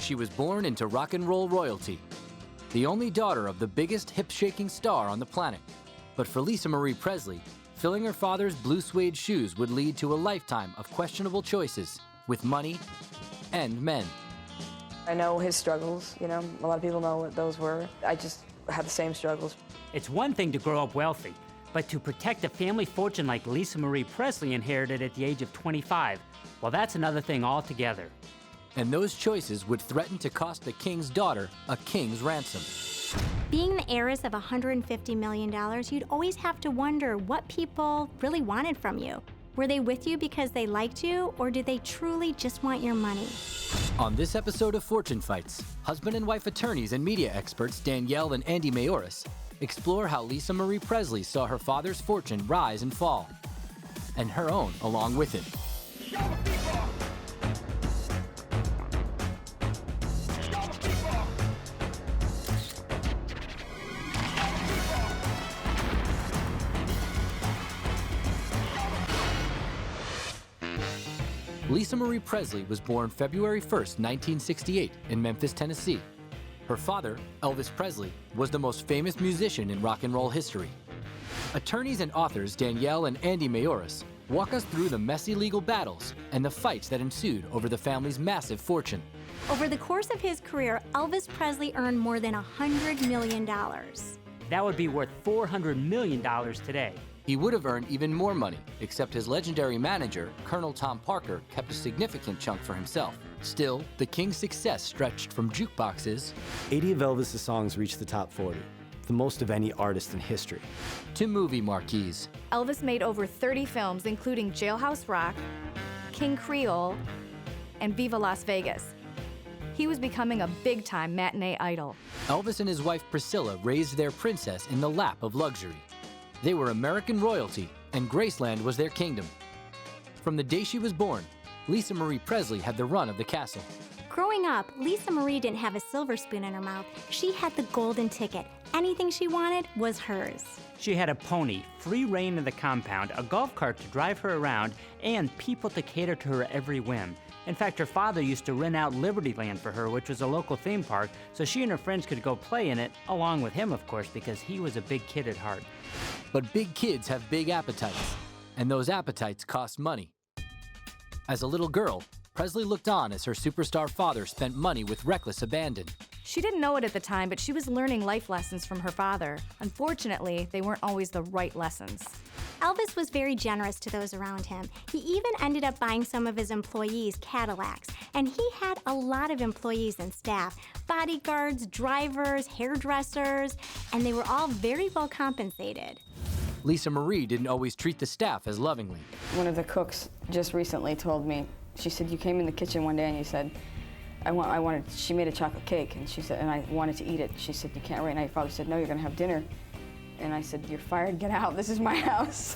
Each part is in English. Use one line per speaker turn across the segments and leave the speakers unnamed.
She was born into rock and roll royalty, the only daughter of the biggest hip-shaking star on the planet. But for Lisa Marie Presley, filling her father's blue suede shoes would lead to a lifetime of questionable choices with money and men.
I know his struggles, a lot of people know what those were. I just had the same struggles.
It's one thing to grow up wealthy, but to protect a family fortune like Lisa Marie Presley inherited at the age of 25, well, that's another thing altogether.
And those choices would threaten to cost the king's daughter a king's ransom.
Being the heiress of $150 million, you'd always have to wonder what people really wanted from you. Were they with you because they liked you, or did they truly just want your money?
On this episode of Fortune Fights, husband and wife attorneys and media experts Danielle and Andy Mayoris explore how Lisa Marie Presley saw her father's fortune rise and fall, and her own along with it. Lisa Marie Presley was born February 1st, 1968 in Memphis, Tennessee. Her father, Elvis Presley, was the most famous musician in rock and roll history. Attorneys and authors Danielle and Andy Mayoris walk us through the messy legal battles and the fights that ensued over the family's massive fortune.
Over the course of his career, Elvis Presley earned more than $100 million.
That would be worth $400 million today.
He would have earned even more money, except his legendary manager, Colonel Tom Parker, kept a significant chunk for himself. Still, the king's success stretched from jukeboxes
80 of Elvis' songs reached the top 40, the most of any artist in history,
to movie marquees.
Elvis made over 30 films, including Jailhouse Rock, King Creole, and Viva Las Vegas. He was becoming a big-time matinee idol.
Elvis and his wife Priscilla raised their princess in the lap of luxury. They were American royalty, and Graceland was their kingdom. From the day she was born, Lisa Marie Presley had the run of the castle.
Growing up, Lisa Marie didn't have a silver spoon in her mouth. She had the golden ticket. Anything she wanted was hers.
She had a pony, free reign of the compound, a golf cart to drive her around, and people to cater to her every whim. In fact, her father used to rent out Libertyland for her, which was a local theme park, so she and her friends could go play in it, along with him, of course, because he was a big kid at heart.
But big kids have big appetites, and those appetites cost money. As a little girl, Presley looked on as her superstar father spent money with reckless abandon.
She didn't know it at the time, but she was learning life lessons from her father. Unfortunately, they weren't always the right lessons.
Elvis was very generous to those around him. He even ended up buying some of his employees Cadillacs, and he had a lot of employees and staff, bodyguards, drivers, hairdressers, and they were all very well compensated.
Lisa Marie didn't always treat the staff as lovingly.
One of the cooks just recently told me, she said, you came in the kitchen one day and you said, she made a chocolate cake, and she said, and I wanted to eat it. She said, you can't right now. Your father said, no, you're gonna have dinner. And I said, you're fired, get out, this is my house.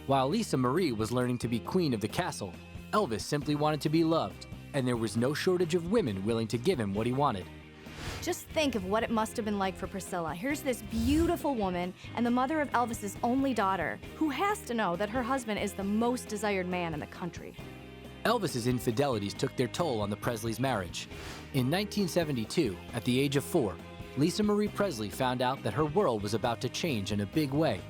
While Lisa Marie was learning to be queen of the castle, Elvis simply wanted to be loved, and there was no shortage of women willing to give him what he wanted.
Just think of what it must have been like for Priscilla. Here's this beautiful woman and the mother of Elvis's only daughter, who has to know that her husband is the most desired man in the country.
Elvis's infidelities took their toll on the Presleys' marriage. In 1972, at the age of 4, Lisa Marie Presley found out that her world was about to change in a big way.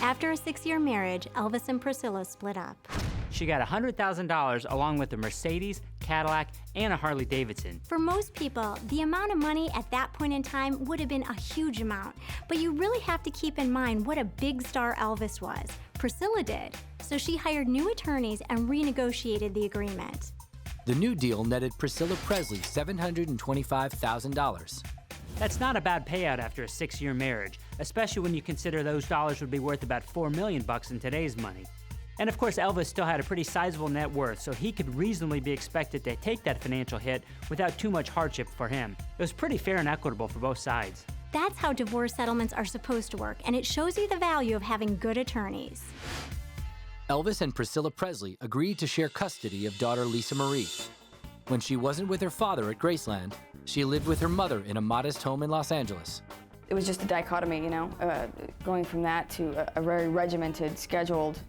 After a 6-year marriage, Elvis and Priscilla split up.
She got $100,000 along with a Mercedes, Cadillac, and a Harley Davidson.
For most people, the amount of money at that point in time would have been a huge amount. But you really have to keep in mind what a big star Elvis was. Priscilla did. So she hired new attorneys and renegotiated the agreement.
The new deal netted Priscilla Presley $725,000.
That's not a bad payout after a 6-year marriage, especially when you consider those dollars would be worth about $4 million in today's money. And of course, Elvis still had a pretty sizable net worth, so he could reasonably be expected to take that financial hit without too much hardship for him. It was pretty fair and equitable for both sides.
That's how divorce settlements are supposed to work, and it shows you the value of having good attorneys.
Elvis and Priscilla Presley agreed to share custody of daughter Lisa Marie. When she wasn't with her father at Graceland, she lived with her mother in a modest home in Los Angeles.
It was just a dichotomy, going from that to a very regimented, scheduled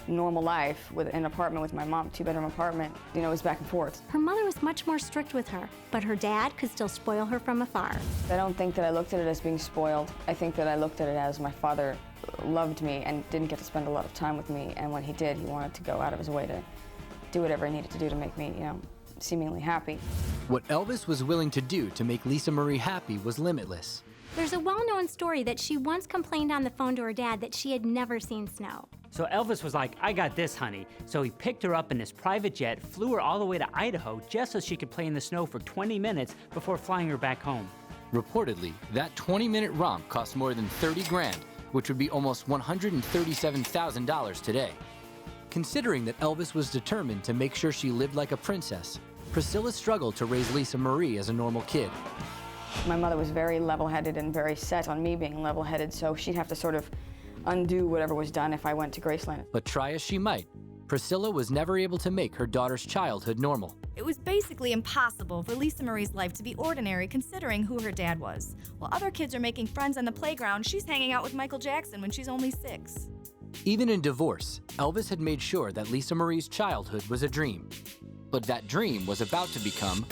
normal life with an apartment with my mom, 2-bedroom apartment. You know, it was back and forth.
Her mother was much more strict with her, but her dad could still spoil her from afar.
I don't think that I looked at it as being spoiled. I think that I looked at it as my father loved me and didn't get to spend a lot of time with me, and when he did, he wanted to go out of his way to do whatever he needed to do to make me, you know, seemingly happy.
What Elvis was willing to do to make Lisa Marie happy was limitless.
There's a well-known story that she once complained on the phone to her dad that she had never seen snow.
So Elvis was like, I got this, honey. So he picked her up in his private jet, flew her all the way to Idaho just so she could play in the snow for 20 minutes before flying her back home.
Reportedly, that 20-minute romp cost more than 30 grand, which would be almost $137,000 today. Considering that Elvis was determined to make sure she lived like a princess, Priscilla struggled to raise Lisa Marie as a normal kid.
My mother was very level-headed and very set on me being level-headed, so she'd have to sort of undo whatever was done if I went to Graceland.
But try as she might, Priscilla was never able to make her daughter's childhood normal.
It was basically impossible for Lisa Marie's life to be ordinary considering who her dad was. While other kids are making friends on the playground, she's hanging out with Michael Jackson when she's only 6.
Even in divorce, Elvis had made sure that Lisa Marie's childhood was a dream. But that dream was about to become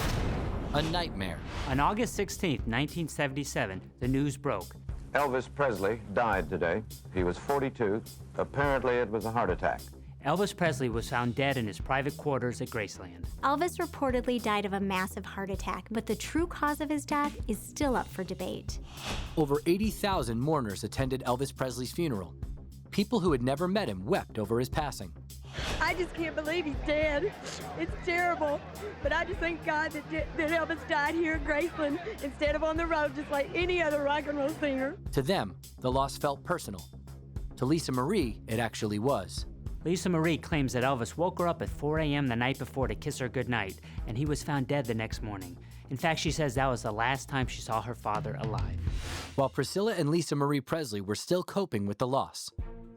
a nightmare.
On August 16, 1977, the news broke.
Elvis Presley died today. He was 42. Apparently it was a heart attack.
Elvis Presley was found dead in his private quarters at Graceland.
Elvis reportedly died of a massive heart attack, but the true cause of his death is still up for debate.
Over 80,000 mourners attended Elvis Presley's funeral. People who had never met him wept over his passing.
I just can't believe he's dead. It's terrible. But I just thank God that Elvis died here at Graceland instead of on the road just like any other rock and roll singer.
To them, the loss felt personal. To Lisa Marie, it actually was.
Lisa Marie claims that Elvis woke her up at 4 a.m. the night before to kiss her goodnight, and he was found dead the next morning. In fact, she says that was the last time she saw her father alive.
While Priscilla and Lisa Marie Presley were still coping with the loss,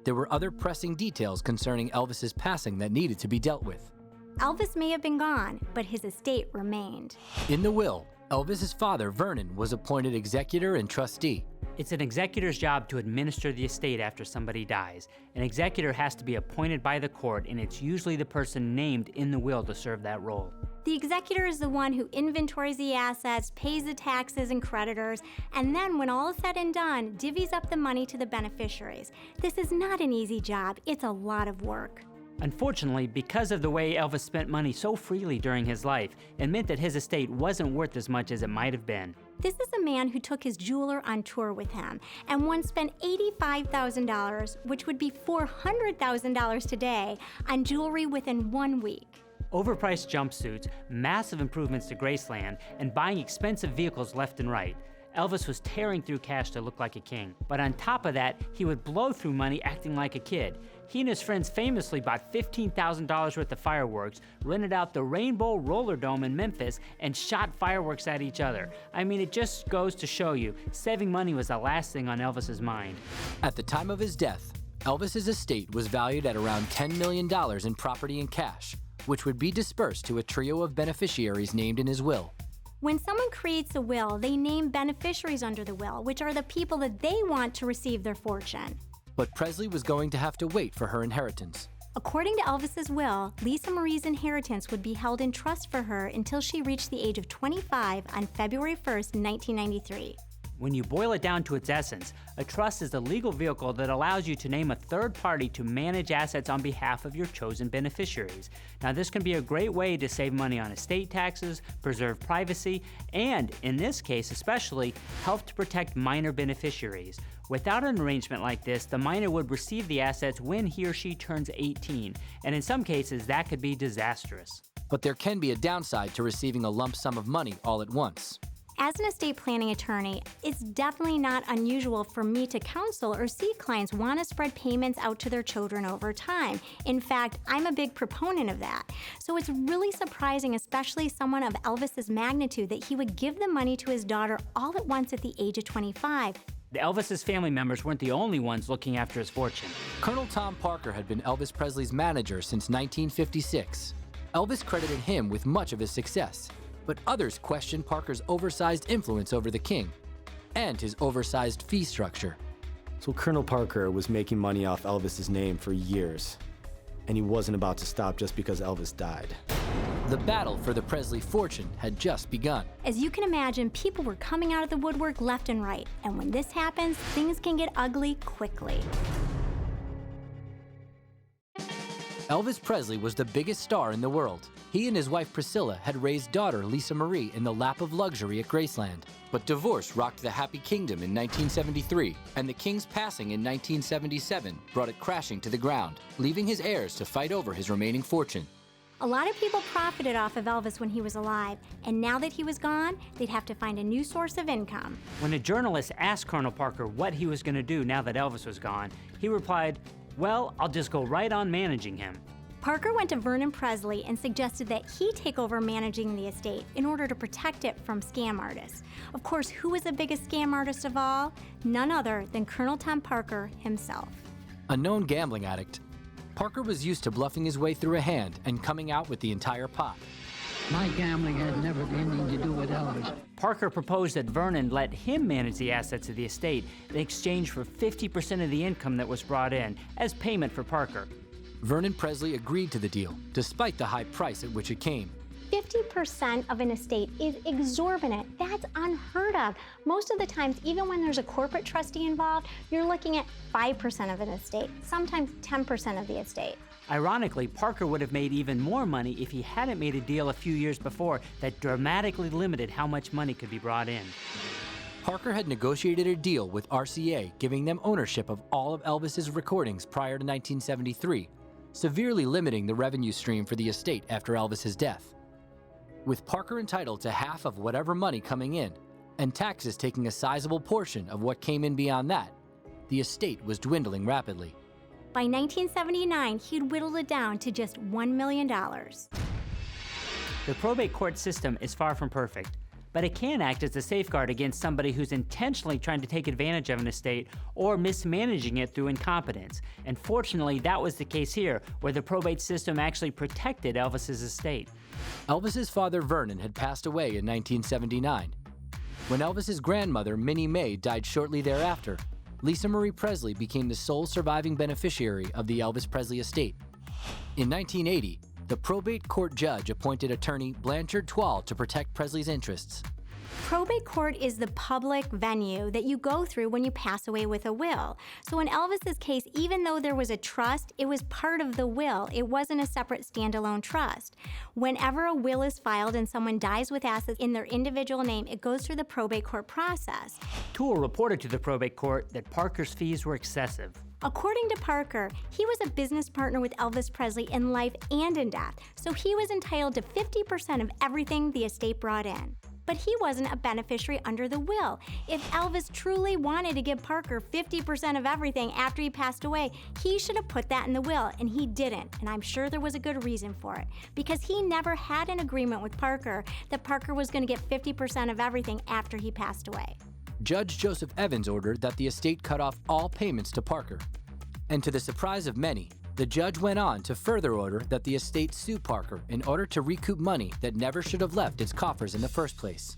there were other pressing details concerning Elvis's passing that needed to be dealt with.
Elvis may have been gone, but his estate remained.
In the will, Elvis's father, Vernon, was appointed executor and trustee.
It's an executor's job to administer the estate after somebody dies. An executor has to be appointed by the court, and it's usually the person named in the will to serve that role.
The executor is the one who inventories the assets, pays the taxes and creditors, and then when all is said and done, divvies up the money to the beneficiaries. This is not an easy job. It's a lot of work.
Unfortunately, because of the way Elvis spent money so freely during his life, it meant that his estate wasn't worth as much as it might have been.
This is a man who took his jeweler on tour with him and once spent $85,000, which would be $400,000 today, on jewelry within 1 week.
Overpriced jumpsuits, massive improvements to Graceland, and buying expensive vehicles left and right. Elvis was tearing through cash to look like a king. But on top of that, he would blow through money acting like a kid. He and his friends famously bought $15,000 worth of fireworks, rented out the Rainbow Roller Dome in Memphis, and shot fireworks at each other. I mean, it just goes to show you, saving money was the last thing on Elvis's mind.
At the time of his death, Elvis's estate was valued at around $10 million in property and cash, which would be dispersed to a trio of beneficiaries named in his will.
When someone creates a will, they name beneficiaries under the will, which are the people that they want to receive their fortune.
But Presley was going to have to wait for her inheritance.
According to Elvis's will, Lisa Marie's inheritance would be held in trust for her until she reached the age of 25 on February 1st, 1993.
When you boil it down to its essence, a trust is a legal vehicle that allows you to name a third party to manage assets on behalf of your chosen beneficiaries. Now, this can be a great way to save money on estate taxes, preserve privacy, and, in this case especially, help to protect minor beneficiaries. Without an arrangement like this, the minor would receive the assets when he or she turns 18, and in some cases, that could be disastrous.
But there can be a downside to receiving a lump sum of money all at once.
As an estate planning attorney, it's definitely not unusual for me to counsel or see clients want to spread payments out to their children over time. In fact, I'm a big proponent of that. So it's really surprising, especially someone of Elvis's magnitude, that he would give the money to his daughter all at once at the age of 25.
Elvis's family members weren't the only ones looking after his fortune.
Colonel Tom Parker had been Elvis Presley's manager since 1956. Elvis credited him with much of his success, but others questioned Parker's oversized influence over the king and his oversized fee structure.
So Colonel Parker was making money off Elvis's name for years. and he wasn't about to stop just because Elvis died.
The battle for the Presley fortune had just begun.
As you can imagine, people were coming out of the woodwork left and right, and when this happens, things can get ugly quickly.
Elvis Presley was the biggest star in the world. He and his wife Priscilla had raised daughter Lisa Marie in the lap of luxury at Graceland. But divorce rocked the Happy Kingdom in 1973, and the king's passing in 1977 brought it crashing to the ground, leaving his heirs to fight over his remaining fortune.
A lot of people profited off of Elvis when he was alive, and now that he was gone, they'd have to find a new source of income.
When a journalist asked Colonel Parker what he was going to do now that Elvis was gone, he replied, "Well, I'll just go right on managing him."
Parker went to Vernon Presley and suggested that he take over managing the estate in order to protect it from scam artists. Of course, who was the biggest scam artist of all? None other than Colonel Tom Parker himself.
A known gambling addict, Parker was used to bluffing his way through a hand and coming out with the entire pot.
My gambling had never anything to do with Elvis.
Parker proposed that Vernon let him manage the assets of the estate in exchange for 50% of the income that was brought in as payment for Parker.
Vernon Presley agreed to the deal, despite the high price at which it came.
50% of an estate is exorbitant. That's unheard of. Most of the times, even when there's a corporate trustee involved, you're looking at 5% of an estate, sometimes 10% of the estate.
Ironically, Parker would have made even more money if he hadn't made a deal a few years before that dramatically limited how much money could be brought in.
Parker had negotiated a deal with RCA, giving them ownership of all of Elvis's recordings prior to 1973, severely limiting the revenue stream for the estate after Elvis's death. With Parker entitled to half of whatever money coming in, and taxes taking a sizable portion of what came in beyond that, the estate was dwindling rapidly.
By 1979, he'd whittled it down to just $1 million.
The probate court system is far from perfect, but it can act as a safeguard against somebody who's intentionally trying to take advantage of an estate or mismanaging it through incompetence. And fortunately, that was the case here, where the probate system actually protected Elvis's estate.
Elvis's father, Vernon, had passed away in 1979. When Elvis's grandmother, Minnie Mae, died shortly thereafter, Lisa Marie Presley became the sole surviving beneficiary of the Elvis Presley estate. In 1980, the probate court judge appointed attorney Blanchard Twall to protect Presley's interests.
Probate court is the public venue that you go through when you pass away with a will. So in Elvis's case, even though there was a trust, it was part of the will. It wasn't a separate standalone trust. Whenever a will is filed and someone dies with assets in their individual name, it goes through the probate court process.
Toole reported to the probate court that Parker's fees were excessive.
According to Parker, he was a business partner with Elvis Presley in life and in death, so he was entitled to 50% of everything the estate brought in. But he wasn't a beneficiary under the will. If Elvis truly wanted to give Parker 50% of everything after he passed away, he should have put that in the will, and he didn't. And I'm sure there was a good reason for it, because he never had an agreement with Parker that Parker was going to get 50% of everything after he passed away.
Judge Joseph Evans ordered that the estate cut off all payments to Parker. And to the surprise of many, the judge went on to further order that the estate sue Parker in order to recoup money that never should have left its coffers in the first place.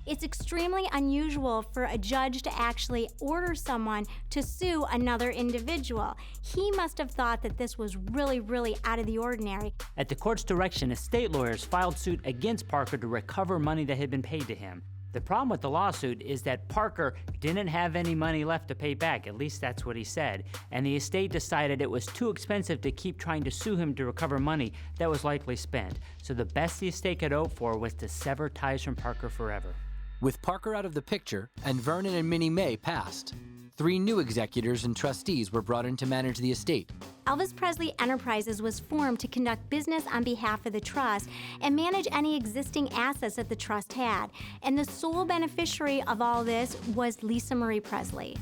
It's extremely unusual for a judge to actually order someone to sue another individual. He must have thought that this was really, really out of the ordinary.
At the court's direction, estate lawyers filed suit against Parker to recover money that had been paid to him. The problem with the lawsuit is that Parker didn't have any money left to pay back, at least that's what he said, and the estate decided it was too expensive to keep trying to sue him to recover money that was likely spent. So the best the estate could hope for was to sever ties from Parker forever.
With Parker out of the picture and Vernon and Minnie Mae passed, 3 new executors and trustees were brought in to manage the estate.
Elvis Presley Enterprises was formed to conduct business on behalf of the trust and manage any existing assets that the trust had. And the sole beneficiary of all this was Lisa Marie Presley.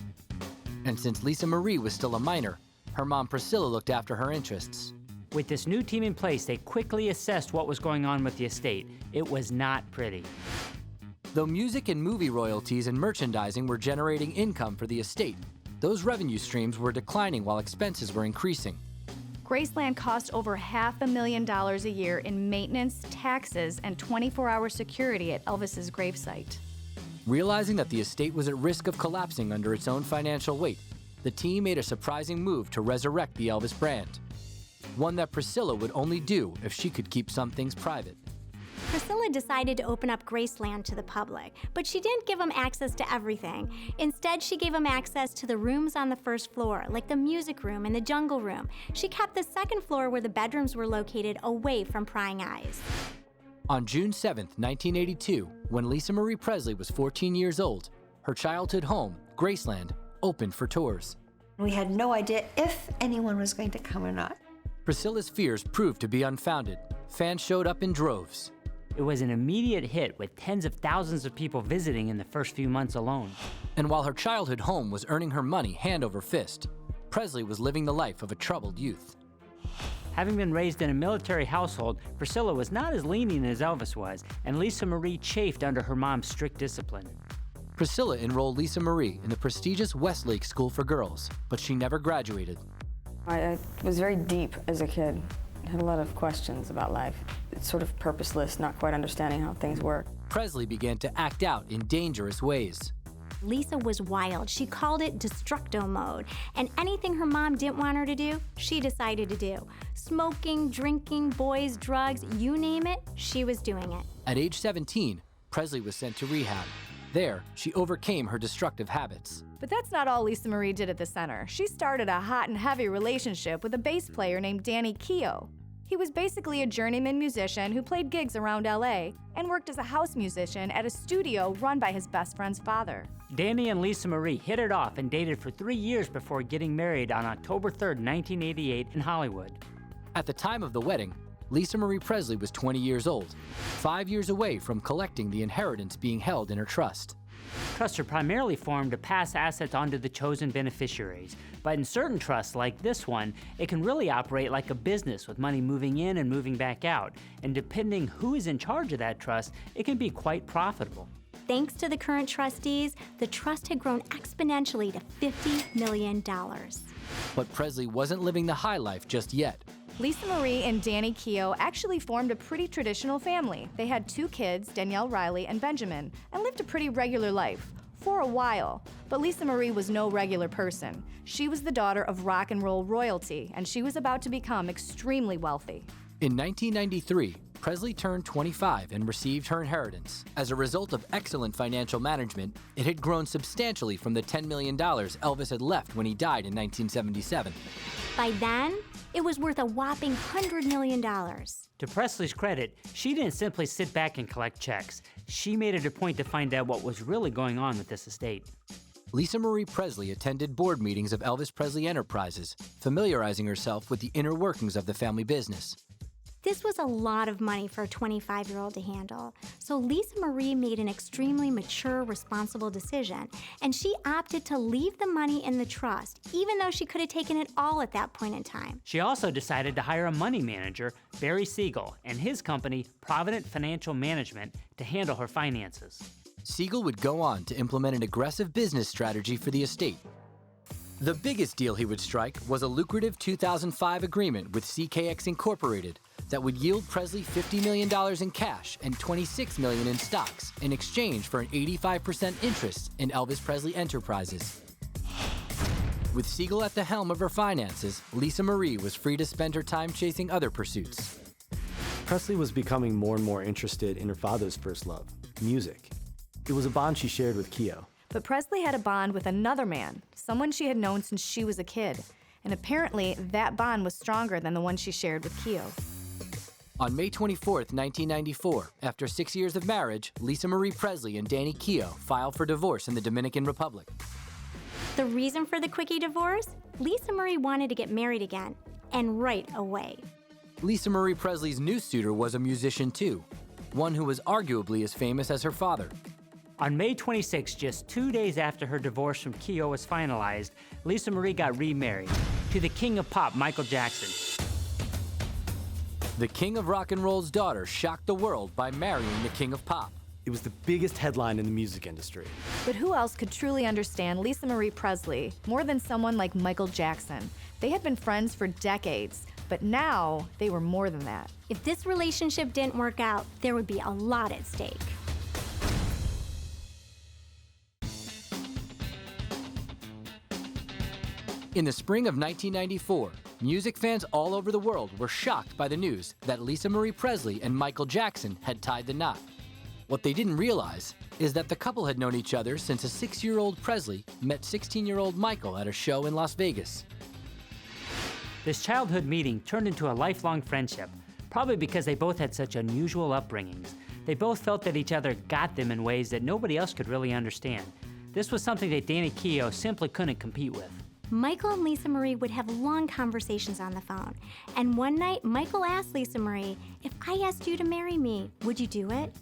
And since Lisa Marie was still a minor, her mom Priscilla looked after her interests.
With this new team in place, they quickly assessed what was going on with the estate. It was not pretty.
Though music and movie royalties and merchandising were generating income for the estate, those revenue streams were declining while expenses were increasing.
Graceland cost over $500,000 a year in maintenance, taxes, and 24-hour security at Elvis's gravesite.
Realizing that the estate was at risk of collapsing under its own financial weight, the team made a surprising move to resurrect the Elvis brand. one that Priscilla would only do if she could keep some things private.
Priscilla decided to open up Graceland to the public, but she didn't give them access to everything. Instead, she gave them access to the rooms on the first floor, like the music room and the jungle room. She kept the second floor where the bedrooms were located away from prying eyes.
On June 7, 1982, when Lisa Marie Presley was 14 years old, her childhood home, Graceland, opened for tours.
We had no idea if anyone was going to come or not.
Priscilla's fears proved to be unfounded. Fans showed up in droves.
It was an immediate hit with tens of thousands of people visiting in the first few months alone.
And while her childhood home was earning her money hand over fist, Presley was living the life of a troubled youth.
Having been raised in a military household, Priscilla was not as lenient as Elvis was, and Lisa Marie chafed under her mom's strict discipline.
Priscilla enrolled Lisa Marie in the prestigious Westlake School for Girls, but she never graduated.
I was very deep as a kid. I had a lot of questions about life. It's sort of purposeless, not quite understanding how things work.
Presley began to act out in dangerous ways.
Lisa was wild. She called it destructo mode. And anything her mom didn't want her to do, she decided to do. Smoking, drinking, boys, drugs, you name it, she was doing it.
At age 17, Presley was sent to rehab. There, she overcame her destructive habits.
But that's not all Lisa Marie did at the center. She started a hot and heavy relationship with a bass player named Danny Keough. He was basically a journeyman musician who played gigs around LA and worked as a house musician at a studio run by his best friend's father.
Danny and Lisa Marie hit it off and dated for 3 years before getting married on October 3, 1988 in Hollywood.
At the time of the wedding, Lisa Marie Presley was 20 years old, 5 years away from collecting the inheritance being held in her trust.
Trusts are primarily formed to pass assets on to the chosen beneficiaries, but in certain trusts like this one, it can really operate like a business with money moving in and moving back out, and depending who is in charge of that trust, it can be quite profitable.
Thanks to the current trustees, the trust had grown exponentially to $50 million.
But Presley wasn't living the high life just yet.
Lisa Marie and Danny Keough actually formed a pretty traditional family. They had 2 kids, Danielle Riley and Benjamin, and lived a pretty regular life for a while. But Lisa Marie was no regular person. She was the daughter of rock and roll royalty, and she was about to become extremely wealthy.
In 1993, Presley turned 25 and received her inheritance. As a result of excellent financial management, it had grown substantially from the $10 million Elvis had left when he died in 1977.
By then, it was worth a whopping $100 million.
To Presley's credit, she didn't simply sit back and collect checks. She made it a point to find out what was really going on with this estate.
Lisa Marie Presley attended board meetings of Elvis Presley Enterprises, familiarizing herself with the inner workings of the family business.
This was a lot of money for a 25-year-old to handle, so Lisa Marie made an extremely mature, responsible decision, and she opted to leave the money in the trust, even though she could have taken it all at that point in time.
She also decided to hire a money manager, Barry Siegel, and his company, Provident Financial Management, to handle her finances.
Siegel would go on to implement an aggressive business strategy for the estate. The biggest deal he would strike was a lucrative 2005 agreement with CKX Incorporated that would yield Presley $50 million in cash and $26 million in stocks in exchange for an 85% interest in Elvis Presley Enterprises. With Siegel at the helm of her finances, Lisa Marie was free to spend her time chasing other pursuits.
Presley was becoming more and more interested in her father's first love, music. It was a bond she shared with Keough.
But Presley had a bond with another man, someone she had known since she was a kid. And apparently, that bond was stronger than the one she shared with Keough.
On May 24, 1994, after 6 years of marriage, Lisa Marie Presley and Danny Keough filed for divorce in the Dominican Republic.
The reason for the quickie divorce? Lisa Marie wanted to get married again, and right away.
Lisa Marie Presley's new suitor was a musician too, one who was arguably as famous as her father.
On May 26, just 2 days after her divorce from Keough was finalized, Lisa Marie got remarried to the king of pop, Michael Jackson.
The king of rock and roll's daughter shocked the world by marrying the king of pop.
It was the biggest headline in the music industry.
But who else could truly understand Lisa Marie Presley more than someone like Michael Jackson? They had been friends for decades, but now they were more than that.
If this relationship didn't work out, there would be a lot at stake.
In the spring of 1994, Music fans all over the world were shocked by the news that Lisa Marie Presley and Michael Jackson had tied the knot. What they didn't realize is that the couple had known each other since a 6-year-old Presley met 16-year-old Michael at a show in Las Vegas.
This childhood meeting turned into a lifelong friendship, probably because they both had such unusual upbringings. They both felt that each other got them in ways that nobody else could really understand. This was something that Danny Keough simply couldn't compete with.
Michael and Lisa Marie would have long conversations on the phone. And one night, Michael asked Lisa Marie, "If I asked you to marry me, would you do it?"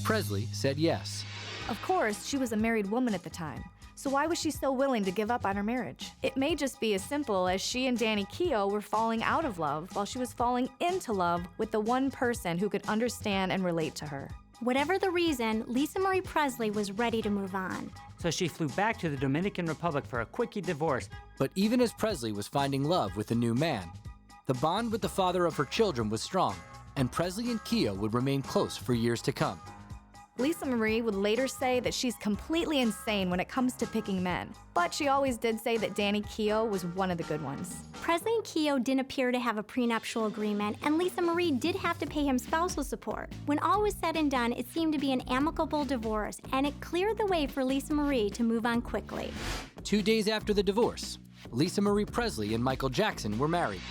Presley said yes.
Of course, she was a married woman at the time. So why was she so willing to give up on her marriage? It may just be as simple as she and Danny Keough were falling out of love while she was falling into love with the one person who could understand and relate to her.
Whatever the reason, Lisa Marie Presley was ready to move on.
So she flew back to the Dominican Republic for a quickie divorce.
But even as Presley was finding love with a new man, the bond with the father of her children was strong, and Presley and Keough would remain close for years to come.
Lisa Marie would later say that she's completely insane when it comes to picking men, but she always did say that Danny Keough was one of the good ones.
Presley and Keough didn't appear to have a prenuptial agreement, and Lisa Marie did have to pay him spousal support. When all was said and done, it seemed to be an amicable divorce, and it cleared the way for Lisa Marie to move on quickly.
2 days after the divorce, Lisa Marie Presley and Michael Jackson were married.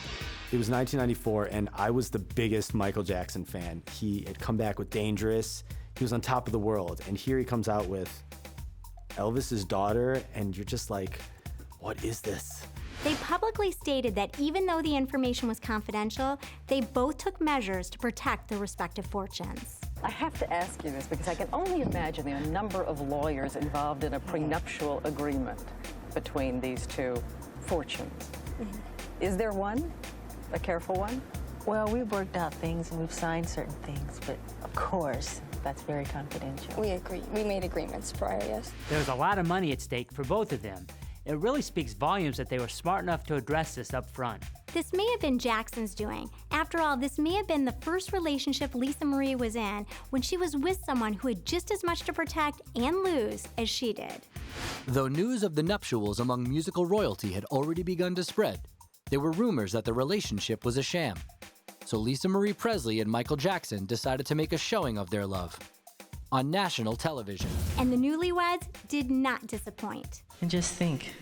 It was 1994, and I was the biggest Michael Jackson fan. He had come back with Dangerous. He was on top of the world, and here he comes out with Elvis's daughter, and you're just like, what is this?
They publicly stated that even though the information was confidential, they both took measures to protect their respective fortunes.
I have to ask you this because I can only imagine the number of lawyers involved in a prenuptial agreement between these two fortunes. Is there one? A careful one?
Well, we've worked out things and we've signed certain things, but of course, that's very confidential.
We made agreements prior, yes.
There was a lot of money at stake for both of them. It really speaks volumes that they were smart enough to address this up front.
This may have been Jackson's doing. After all, this may have been the first relationship Lisa Marie was in when she was with someone who had just as much to protect and lose as she did.
Though news of the nuptials among musical royalty had already begun to spread, there were rumors that the relationship was a sham. So Lisa Marie Presley and Michael Jackson decided to make a showing of their love on national television.
And the newlyweds did not disappoint.
And just think,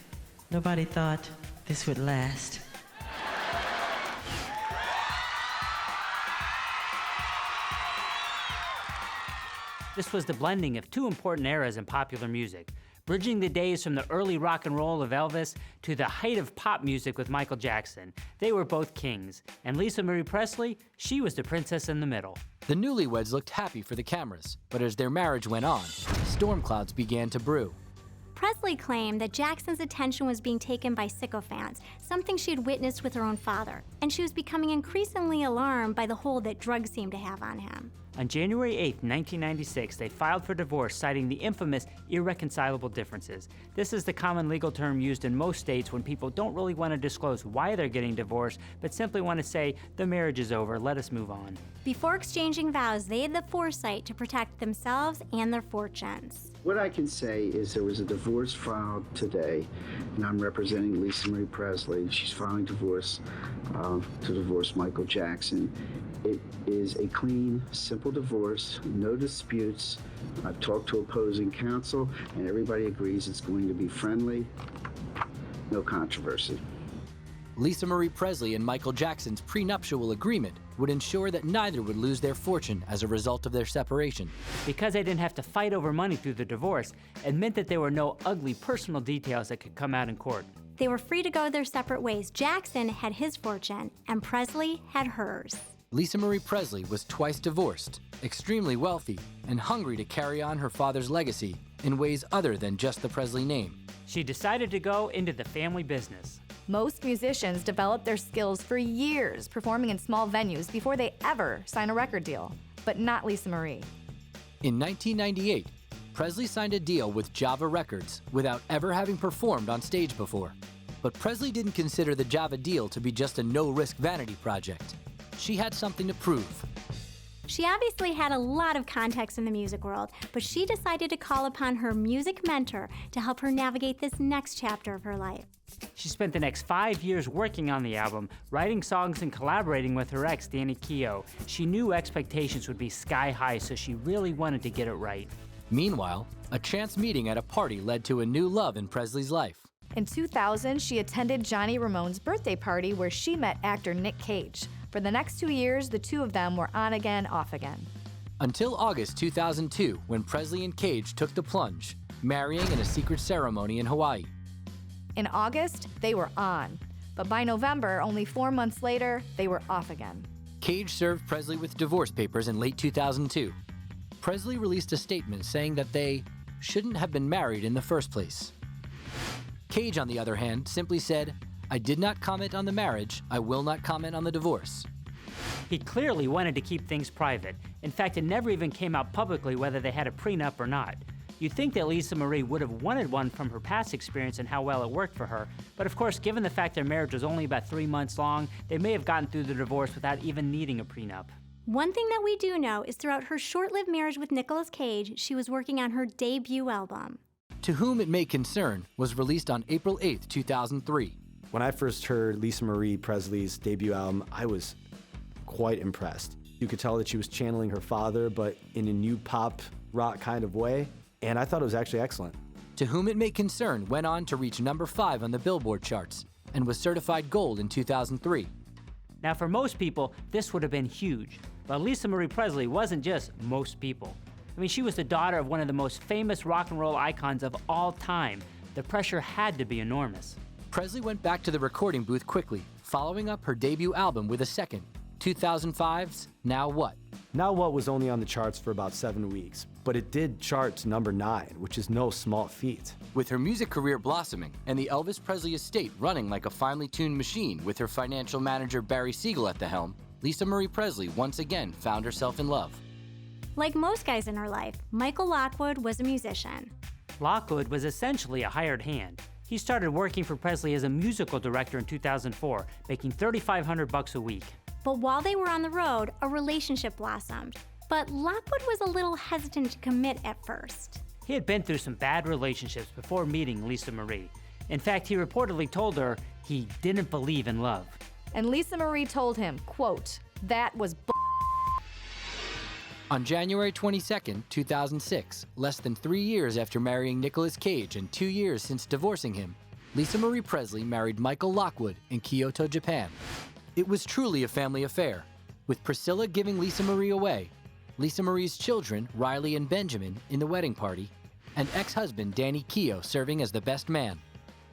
nobody thought this would last.
This was the blending of two important eras in popular music, bridging the days from the early rock and roll of Elvis to the height of pop music with Michael Jackson. They were both kings, and Lisa Marie Presley, she was the princess in the middle.
The newlyweds looked happy for the cameras, but as their marriage went on, storm clouds began to brew.
Presley claimed that Jackson's attention was being taken by sycophants, something she had witnessed with her own father, and she was becoming increasingly alarmed by the hold that drugs seemed to have on him.
On January 8, 1996, they filed for divorce, citing the infamous irreconcilable differences. This is the common legal term used in most states when people don't really want to disclose why they're getting divorced, but simply want to say, the marriage is over, let us move on.
Before exchanging vows, they had the foresight to protect themselves and their fortunes.
What I can say is there was a divorce filed today, and I'm representing Lisa Marie Presley. She's filing divorce to divorce Michael Jackson. It is a clean, simple divorce, no disputes. I've talked to opposing counsel, and everybody agrees it's going to be friendly, no controversy.
Lisa Marie Presley and Michael Jackson's prenuptial agreement would ensure that neither would lose their fortune as a result of their separation.
Because they didn't have to fight over money through the divorce, it meant that there were no ugly personal details that could come out in court.
They were free to go their separate ways. Jackson had his fortune, and Presley had hers.
Lisa Marie Presley was twice divorced, extremely wealthy, and hungry to carry on her father's legacy in ways other than just the Presley name.
She decided to go into the family business.
Most musicians develop their skills for years performing in small venues before they ever sign a record deal, but not Lisa Marie.
In 1998, Presley signed a deal with Java Records without ever having performed on stage before. But Presley didn't consider the Java deal to be just a no-risk vanity project. She had something to prove.
She obviously had a lot of contacts in the music world, but she decided to call upon her music mentor to help her navigate this next chapter of her life.
She spent the next 5 years working on the album, writing songs and collaborating with her ex, Danny Keough. She knew expectations would be sky high, so she really wanted to get it right.
Meanwhile, a chance meeting at a party led to a new love in Presley's life.
In 2000, she attended Johnny Ramone's birthday party where she met actor Nick Cage. For the next 2 years, the two of them were on again, off again.
Until August 2002, when Presley and Cage took the plunge, marrying in a secret ceremony in Hawaii.
In August, they were on. But by November, only 4 months later, they were off again.
Cage served Presley with divorce papers in late 2002. Presley released a statement saying that they shouldn't have been married in the first place. Cage, on the other hand, simply said, "I did not comment on the marriage. I will not comment on the divorce."
He clearly wanted to keep things private. In fact, it never even came out publicly whether they had a prenup or not. You'd think that Lisa Marie would have wanted one from her past experience and how well it worked for her, but of course, given the fact their marriage was only about 3 months long, they may have gotten through the divorce without even needing a prenup.
One thing that we do know is throughout her short-lived marriage with Nicolas Cage, she was working on her debut album.
To Whom It May Concern was released on April 8, 2003.
When I first heard Lisa Marie Presley's debut album, I was quite impressed. You could tell that she was channeling her father, but in a new pop rock kind of way, and I thought it was actually excellent.
To Whom It May Concern went on to reach number 5 on the Billboard charts and was certified gold in 2003.
Now, for most people, this would have been huge, but Lisa Marie Presley wasn't just most people. I mean, she was the daughter of one of the most famous rock and roll icons of all time. The pressure had to be enormous.
Presley went back to the recording booth quickly, following up her debut album with a second, 2005's Now What.
Now What was only on the charts for about 7 weeks, but it did chart to number 9, which is no small feat.
With her music career blossoming and the Elvis Presley estate running like a finely tuned machine with her financial manager Barry Siegel at the helm, Lisa Marie Presley once again found herself in love.
Like most guys in her life, Michael Lockwood was a musician.
Lockwood was essentially a hired hand. He started working for Presley as a musical director in 2004, making $3,500 a week.
But while they were on the road, a relationship blossomed. But Lockwood was a little hesitant to commit at first.
He had been through some bad relationships before meeting Lisa Marie. In fact, he reportedly told her he didn't believe in love.
And Lisa Marie told him, quote, "That was bull."
On January 22, 2006, less than 3 years after marrying Nicolas Cage and 2 years since divorcing him, Lisa Marie Presley married Michael Lockwood in Kyoto, Japan. It was truly a family affair, with Priscilla giving Lisa Marie away, Lisa Marie's children, Riley and Benjamin, in the wedding party, and ex-husband Danny Keough serving as the best man.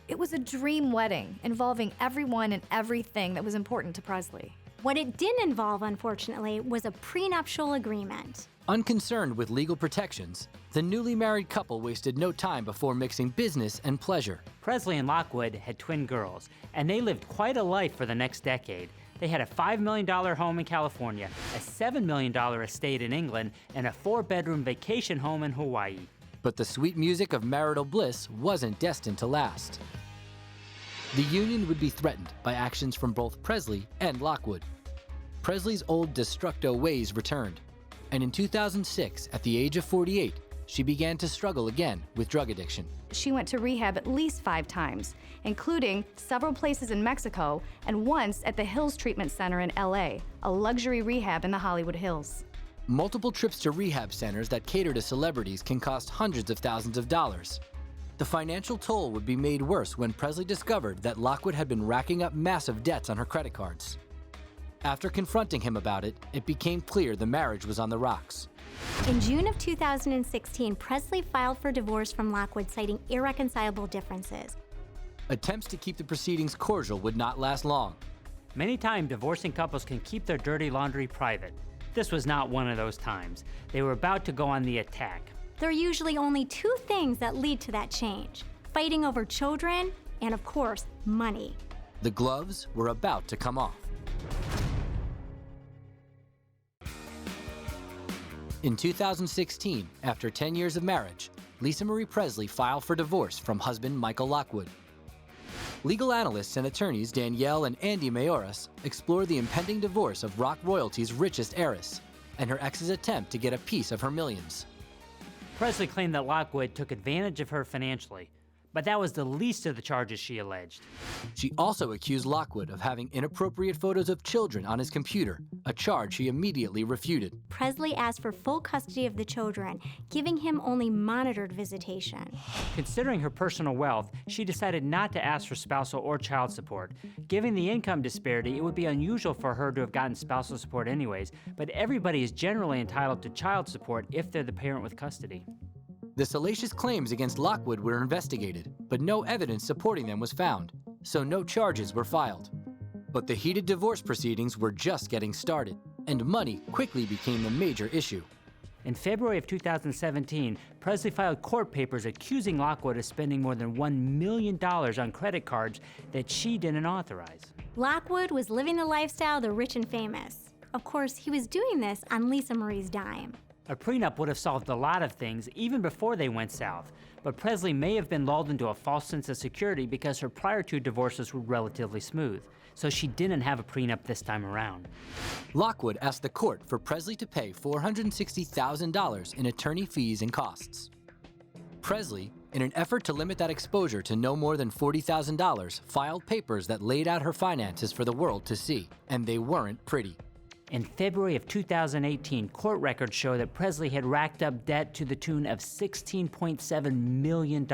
It was a dream wedding involving everyone and everything that was important to Presley.
What it didn't involve, unfortunately, was a prenuptial agreement.
Unconcerned with legal protections, the newly married couple wasted no time before mixing business and pleasure.
Presley and Lockwood had twin girls, and they lived quite a life for the next decade. They had a $5 million home in California, a $7 million estate in England, and a 4-bedroom vacation home in Hawaii.
But the sweet music of marital bliss wasn't destined to last. The union would be threatened by actions from both Presley and Lockwood. Presley's old destructo ways returned, and in 2006, at the age of 48, she began to struggle again with drug addiction.
She went to rehab at least 5 times, including several places in Mexico and once at the Hills Treatment Center in LA, a luxury rehab in the Hollywood Hills.
Multiple trips to rehab centers that cater to celebrities can cost hundreds of thousands of dollars. The financial toll would be made worse when Presley discovered that Lockwood had been racking up massive debts on her credit cards. After confronting him about it, it became clear the marriage was on the rocks.
In June of 2016, Presley filed for divorce from Lockwood, citing irreconcilable differences.
Attempts to keep the proceedings cordial would not last long.
Many times, divorcing couples can keep their dirty laundry private. This was not one of those times. They were about to go on the attack.
There are usually only 2 things that lead to that change: fighting over children and, of course, money.
The gloves were about to come off. In 2016, after 10 years of marriage, Lisa Marie Presley filed for divorce from husband Michael Lockwood. Legal analysts and attorneys Danielle and Andy Mayoras explore the impending divorce of rock royalty's richest heiress, and her ex's attempt to get a piece of her millions.
Presley claimed that Lockwood took advantage of her financially, but that was the least of the charges she alleged.
She also accused Lockwood of having inappropriate photos of children on his computer, a charge he immediately refuted.
Presley asked for full custody of the children, giving him only monitored visitation.
Considering her personal wealth, she decided not to ask for spousal or child support. Given the income disparity, it would be unusual for her to have gotten spousal support anyways, but everybody is generally entitled to child support if they're the parent with custody.
The salacious claims against Lockwood were investigated, but no evidence supporting them was found, so no charges were filed. But the heated divorce proceedings were just getting started, and money quickly became the major issue.
In February of 2017, Presley filed court papers accusing Lockwood of spending more than $1 million on credit cards that she didn't authorize.
Lockwood was living the lifestyle of the rich and famous. Of course, he was doing this on Lisa Marie's dime.
A prenup would have solved a lot of things even before they went south, but Presley may have been lulled into a false sense of security because her prior two divorces were relatively smooth, so she didn't have a prenup this time around.
Lockwood asked the court for Presley to pay $460,000 in attorney fees and costs. Presley, in an effort to limit that exposure to no more than $40,000, filed papers that laid out her finances for the world to see, and they weren't pretty.
In February of 2018, court records show that Presley had racked up debt to the tune of $16.7 million.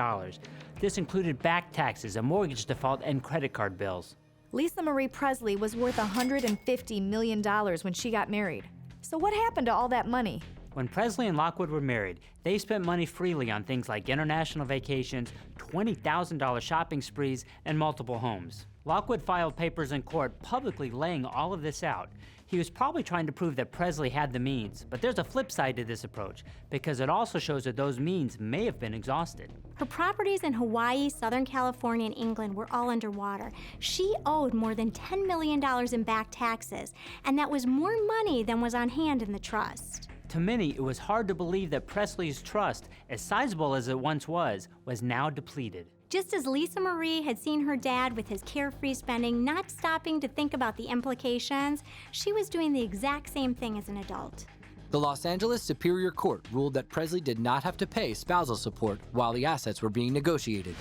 This included back taxes, a mortgage default, and credit card bills.
Lisa Marie Presley was worth $150 million when she got married. So what happened to all that money?
When Presley and Lockwood were married, they spent money freely on things like international vacations, $20,000 shopping sprees, and multiple homes. Lockwood filed papers in court publicly laying all of this out. He was probably trying to prove that Presley had the means, but there's a flip side to this approach, because it also shows that those means may have been exhausted.
Her properties in Hawaii, Southern California, and England were all underwater. She owed more than $10 million in back taxes, and that was more money than was on hand in the trust.
To many, it was hard to believe that Presley's trust, as sizable as it once was now depleted.
Just as Lisa Marie had seen her dad with his carefree spending, not stopping to think about the implications, she was doing the exact same thing as an adult.
The Los Angeles Superior Court ruled that Presley did not have to pay spousal support while the assets were being negotiated.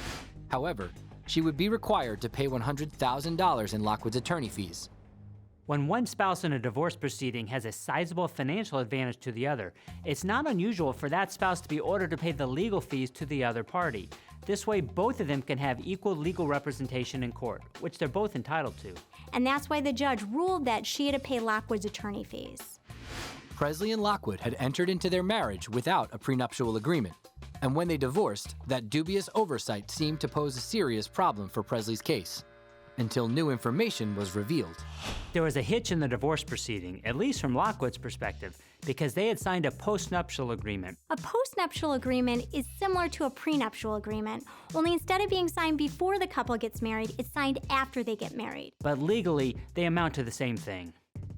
However, she would be required to pay $100,000 in Lockwood's attorney fees.
When one spouse in a divorce proceeding has a sizable financial advantage to the other, it's not unusual for that spouse to be ordered to pay the legal fees to the other party. This way, both of them can have equal legal representation in court, which they're both entitled to.
And that's why the judge ruled that she had to pay Lockwood's attorney fees.
Presley and Lockwood had entered into their marriage without a prenuptial agreement, and when they divorced, that dubious oversight seemed to pose a serious problem for Presley's case, until new information was revealed.
There was a hitch in the divorce proceeding, at least from Lockwood's perspective, because they had signed a postnuptial agreement.
A postnuptial agreement is similar to a prenuptial agreement, only instead of being signed before the couple gets married, it's signed after they get married.
But legally, they amount to the same thing.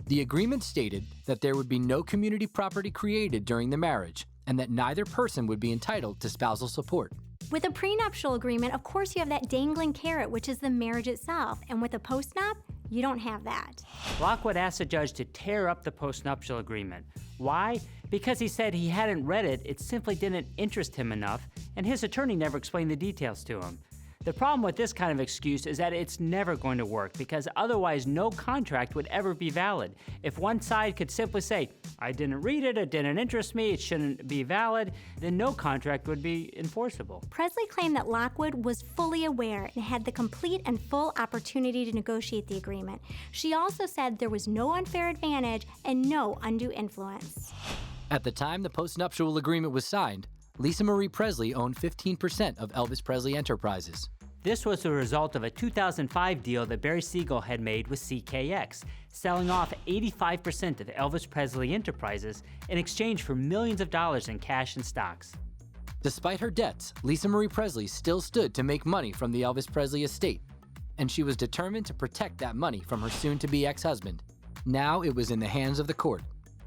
The agreement stated that there would be no community property created during the marriage, and that neither person would be entitled to spousal support.
With a prenuptial agreement, of course you have that dangling carrot, which is the marriage itself, and with a postnup, you don't have that.
Lockwood asked the judge to tear up the postnuptial agreement. Why? Because he said he hadn't read it, it simply didn't interest him enough, and his attorney never explained the details to him. The problem with this kind of excuse is that it's never going to work, because otherwise no contract would ever be valid. If one side could simply say, I didn't read it, it didn't interest me, it shouldn't be valid, then no contract would be enforceable.
Presley claimed that Lockwood was fully aware and had the complete and full opportunity to negotiate the agreement. She also said there was no unfair advantage and no undue influence.
At the time the postnuptial agreement was signed, Lisa Marie Presley owned 15% of Elvis Presley Enterprises.
This was the result of a 2005 deal that Barry Siegel had made with CKX, selling off 85% of Elvis Presley Enterprises in exchange for millions of dollars in cash and stocks.
Despite her debts, Lisa Marie Presley still stood to make money from the Elvis Presley estate, and she was determined to protect that money from her soon-to-be ex-husband. Now it was in the hands of the court.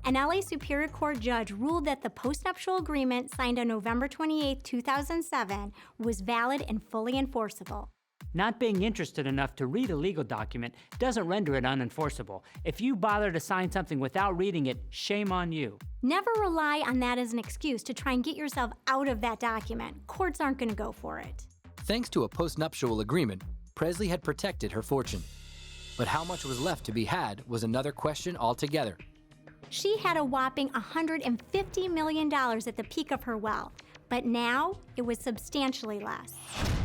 An LA Superior Court judge ruled that the postnuptial agreement signed on November 28, 2007 was valid and fully enforceable.
Not being interested enough to read a legal document doesn't render it unenforceable. If you bother to sign something without reading it, shame on you.
Never rely on that as an excuse to try and get yourself out of that document. Courts aren't going to go for it.
Thanks to a postnuptial agreement, Presley had protected her fortune. But how much was left to be had was another question altogether.
She had a whopping $150 million at the peak of her wealth, but now it was substantially less.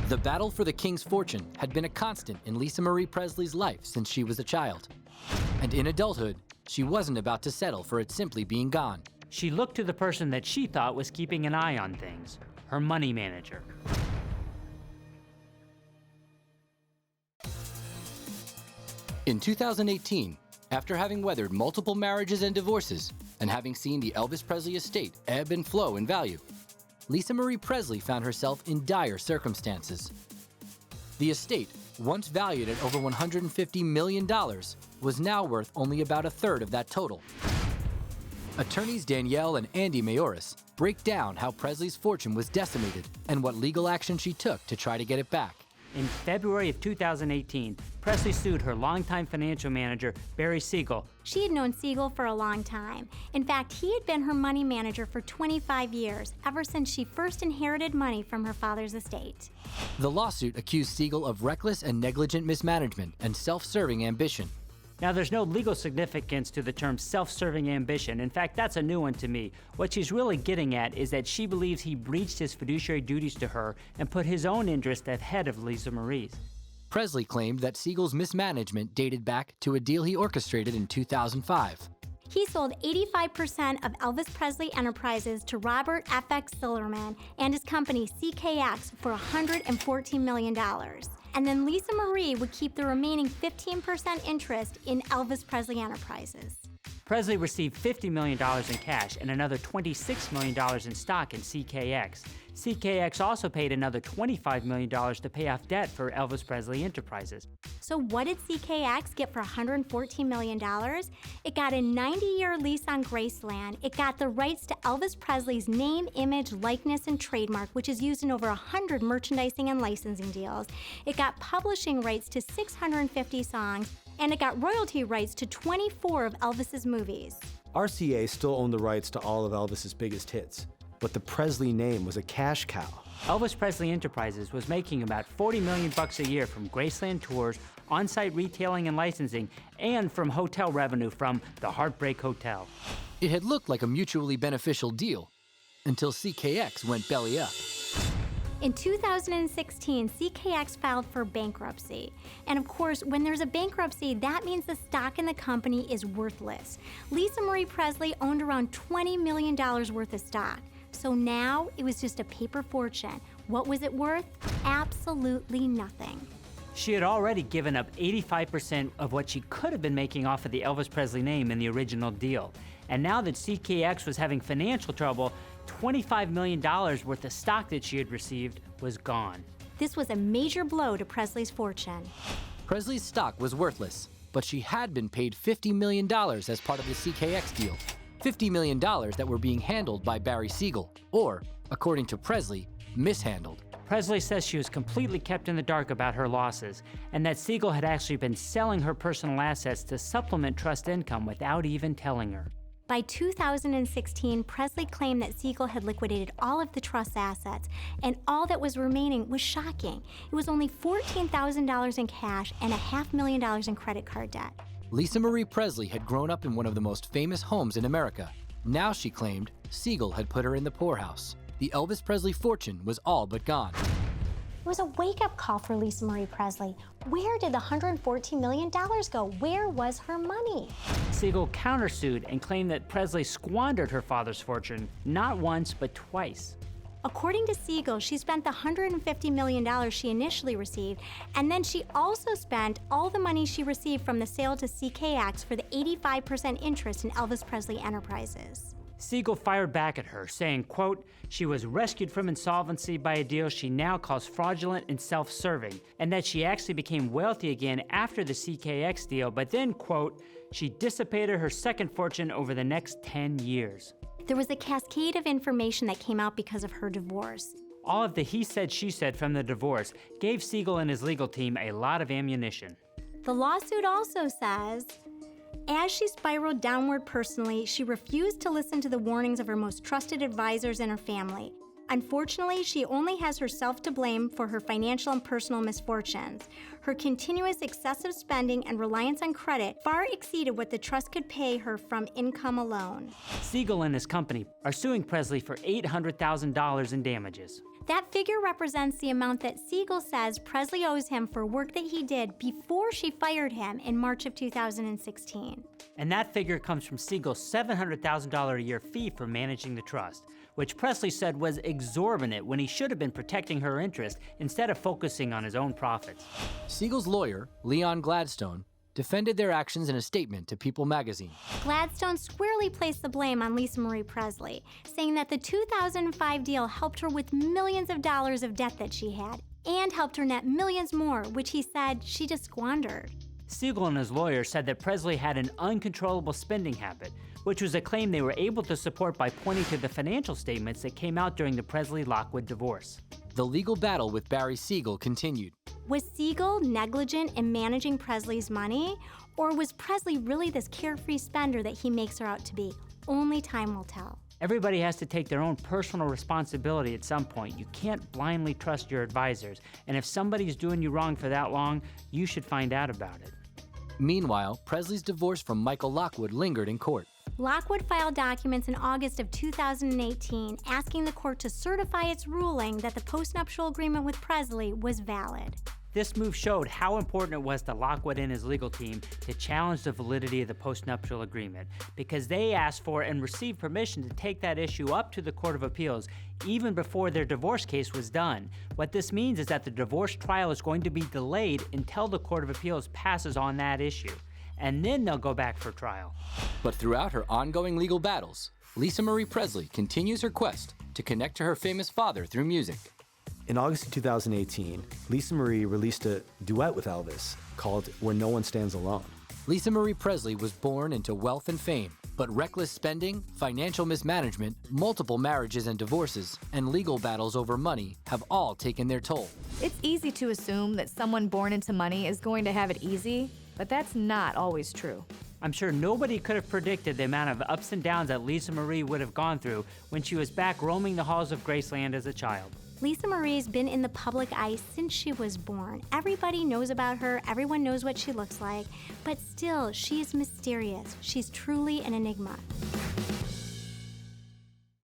The battle for the king's fortune had been a constant in Lisa Marie Presley's life since she was a child. And in adulthood, she wasn't about to settle for it simply being gone.
She looked to the person that she thought was keeping an eye on things, her money manager.
In 2018, after having weathered multiple marriages and divorces, and having seen the Elvis Presley estate ebb and flow in value, Lisa Marie Presley found herself in dire circumstances. The estate, once valued at over $150 million, was now worth only about a third of that total. Attorneys Danielle and Andy Mayoris break down how Presley's fortune was decimated and what legal action she took to try to get it back.
In February of 2018, Presley sued her longtime financial manager, Barry Siegel.
She had known Siegel for a long time. In fact, he had been her money manager for 25 years, ever since she first inherited money from her father's estate.
The lawsuit accused Siegel of reckless and negligent mismanagement and self-serving ambition.
Now, there's no legal significance to the term self-serving ambition. In fact, that's a new one to me. What she's really getting at is that she believes he breached his fiduciary duties to her and put his own interest ahead of Lisa Marie's.
Presley claimed that Siegel's mismanagement dated back to a deal he orchestrated in 2005.
He sold 85% of Elvis Presley Enterprises to Robert F.X. Silverman and his company CKX for $114 million. And then Lisa Marie would keep the remaining 15% interest in Elvis Presley Enterprises.
Presley received $50 million in cash and another $26 million in stock in CKX. CKX also paid another $25 million to pay off debt for Elvis Presley Enterprises.
So what did CKX get for $114 million? It got a 90-year lease on Graceland. It got the rights to Elvis Presley's name, image, likeness, and trademark, which is used in over 100 merchandising and licensing deals. It got publishing rights to 650 songs, and it got royalty rights to 24 of Elvis's movies.
RCA still owned the rights to all of Elvis's biggest hits, but the Presley name was a cash cow.
Elvis Presley Enterprises was making about $40 million a year from Graceland tours, on-site retailing and licensing, and from hotel revenue from the Heartbreak Hotel.
It had looked like a mutually beneficial deal until CKX went belly up.
In 2016, CKX filed for bankruptcy. And of course, when there's a bankruptcy, that means the stock in the company is worthless. Lisa Marie Presley owned around $20 million worth of stock. So now it was just a paper fortune. What was it worth? Absolutely nothing.
She had already given up 85% of what she could have been making off of the Elvis Presley name in the original deal. And now that CKX was having financial trouble, $25 million worth of stock that she had received was gone.
This was a major blow to Presley's fortune.
Presley's stock was worthless, but she had been paid $50 million as part of the CKX deal. $50 million that were being handled by Barry Siegel, or, according to Presley, mishandled.
Presley says she was completely kept in the dark about her losses, and that Siegel had actually been selling her personal assets to supplement trust income without even telling her.
By 2016, Presley claimed that Siegel had liquidated all of the trust assets, and all that was remaining was shocking. It was only $14,000 in cash and $500,000 in credit card debt.
Lisa Marie Presley had grown up in one of the most famous homes in America. Now she claimed Siegel had put her in the poorhouse. The Elvis Presley fortune was all but gone.
It was a wake-up call for Lisa Marie Presley. Where did the $114 million go? Where was her money?
Siegel countersued and claimed that Presley squandered her father's fortune, not once, but twice.
According to Siegel, she spent the $150 million she initially received, and then she also spent all the money she received from the sale to CKX for the 85% interest in Elvis Presley Enterprises.
Siegel fired back at her, saying, quote, she was rescued from insolvency by a deal she now calls fraudulent and self-serving, and that she actually became wealthy again after the CKX deal, but then, quote, she dissipated her second fortune over the next 10 years.
There was a cascade of information that came out because of her divorce.
All of the he said, she said from the divorce gave Siegel and his legal team a lot of ammunition.
The lawsuit also says, as she spiraled downward personally, she refused to listen to the warnings of her most trusted advisors and her family. Unfortunately, she only has herself to blame for her financial and personal misfortunes. Her continuous excessive spending and reliance on credit far exceeded what the trust could pay her from income alone.
Siegel and his company are suing Presley for $800,000 in damages.
That figure represents the amount that Siegel says Presley owes him for work that he did before she fired him in March of 2016.
And that figure comes from Siegel's $700,000 a year fee for managing the trust, which Presley said was exorbitant when he should have been protecting her interest instead of focusing on his own profits.
Siegel's lawyer, Leon Gladstone, defended their actions in a statement to People magazine.
Gladstone squarely placed the blame on Lisa Marie Presley, saying that the 2005 deal helped her with millions of dollars of debt that she had, and helped her net millions more, which he said she just squandered.
Siegel and his lawyer said that Presley had an uncontrollable spending habit, which was a claim they were able to support by pointing to the financial statements that came out during the Presley-Lockwood divorce.
The legal battle with Barry Siegel continued.
Was Siegel negligent in managing Presley's money, or was Presley really this carefree spender that he makes her out to be? Only time will tell.
Everybody has to take their own personal responsibility at some point. You can't blindly trust your advisors, and if somebody's doing you wrong for that long, you should find out about it.
Meanwhile, Presley's divorce from Michael Lockwood lingered in court.
Lockwood filed documents in August of 2018 asking the court to certify its ruling that the postnuptial agreement with Presley was valid.
This move showed how important it was to Lockwood and his legal team to challenge the validity of the postnuptial agreement, because they asked for and received permission to take that issue up to the Court of Appeals even before their divorce case was done. What this means is that the divorce trial is going to be delayed until the Court of Appeals passes on that issue, and then they'll go back for trial.
But throughout her ongoing legal battles, Lisa Marie Presley continues her quest to connect to her famous father through music.
In August of 2018, Lisa Marie released a duet with Elvis called Where No One Stands Alone.
Lisa Marie Presley was born into wealth and fame, but reckless spending, financial mismanagement, multiple marriages and divorces, and legal battles over money have all taken their toll.
It's easy to assume that someone born into money is going to have it easy, but that's not always true.
I'm sure nobody could have predicted the amount of ups and downs that Lisa Marie would have gone through when she was back roaming the halls of Graceland as a child.
Lisa Marie's been in the public eye since she was born. Everybody knows about her, everyone knows what she looks like, but still, she is mysterious. She's truly an enigma.